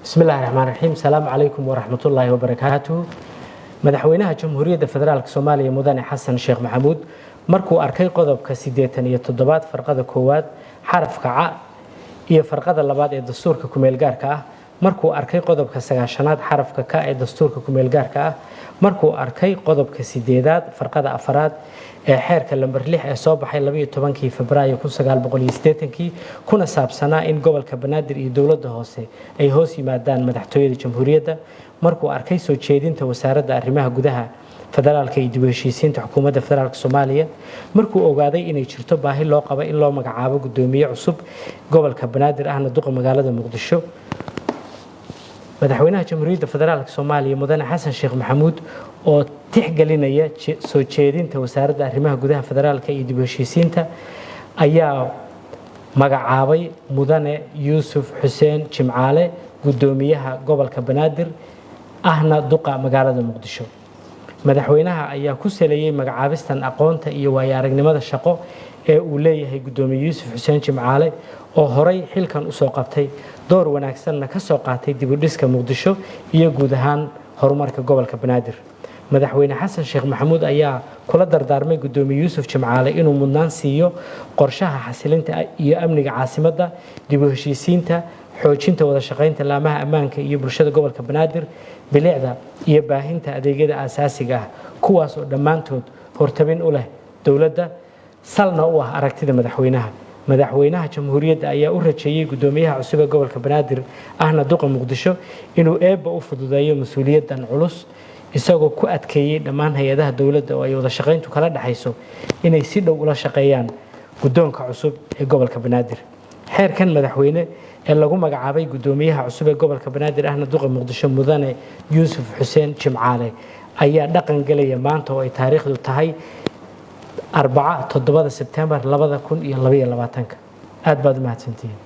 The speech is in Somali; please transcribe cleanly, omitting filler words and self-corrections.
بسم الله الرحمن الرحيم السلام عليكم ورحمة الله وبركاته مدحوينها جمهورية فدرالك سوماليا مدن حسن شيخ محمود markuu arkay qodobka 87 farqada koowaad xarafka ca iyo farqada labaad ee dastuurka ku meel gaarka ah markuu arkay qodobka 9aad xarafka ka ee dastuurka ku meel gaarka ah markuu arkay qodobka 8aad farqada afaraad ee xeerka lambar 6 ee soo baxay 12 Febraayo 1980 kuna saabsanaa in gobolka Banaadir iyo dawladda hoose ay hoos yimaadaan madaxtooyada jamhuuriyadda markuu arkay soo jeedinta wasaaradda arrimaha gudaha federaalka iyo dib u heshiisiinta xukuumadda federaalka Soomaaliya markuu ogaaday inay jirto baahi loo qabo in loo magacaabo gudoomiye cusub gobolka Banaadir ahna duqa magaalada Muqdisho madaxweynaha jamhuuriyadda federaalka Soomaaliya mudane Xasan Sheekh Maxamuud oo tixgelinaya soo jeedinta wasaaradda arrimaha gudaha federaalka iyo dib u heshiisiinta ayaa magacaabay mudane Yuusuf Xuseen Jimcaale gudoomiyaha gobolka Banaadir ahna duqa magaalada Muqdisho madaxweynaha ayaa ku saleeyay magacaabistan aqoonta iyo waaya-aragnimada shaqo ee uu leeyahay gudoomiye Yuusuf Xuseen Jimcaale oo horay xilkan u soo qabtay door wanaagsanna ka soo qaatay dib u dhiska Muqdisho iyo guud ahaan horumarka gobolka Banaadir madaxweyne Xasan Sheekh Maxamuud ayaa kula dardaarmay gudoomiye Yuusuf Jimcaale inuu mudnaan siiyo qorshaha xasilinta iyo amniga caasimadda dib u heshiisiinta xoojinta wada shaqaynta laamaha ammaanka iyo bulshada gobolka Banaadir bilicda iyo baahinta adeegyada aasaasiga ah kuwaas oo dhamaantood hortabin u leh dawladda salna u ah aragtida madaxweynaha jamhuuriyadda ayaa u rajeeyay gudoomiyaha cusub ee gobolka Banaadir ahna duqa Muqdisho inuu eebba u fududeeyo mas'uuliyaddan culus isagoo ku adkeeyay dhammaan hay'adaha dawladda oo ay wada shaqayntu kala dhaxayso inay si dhow ula shaqeeyaan gudoonka cusub ee gobolka Banaadir xeerkan madaxweyne ee lagu magacaabay gudoomiyaha cusub ee gobolka Banaadir ahna duqa Muqdisho mudane Yuusuf Xuseen Jimcaale ayaa dhaqan galaya maanta oo ay taariikhdu tahay 7 Sebtembar 2022 aad baad u mahadsantihiin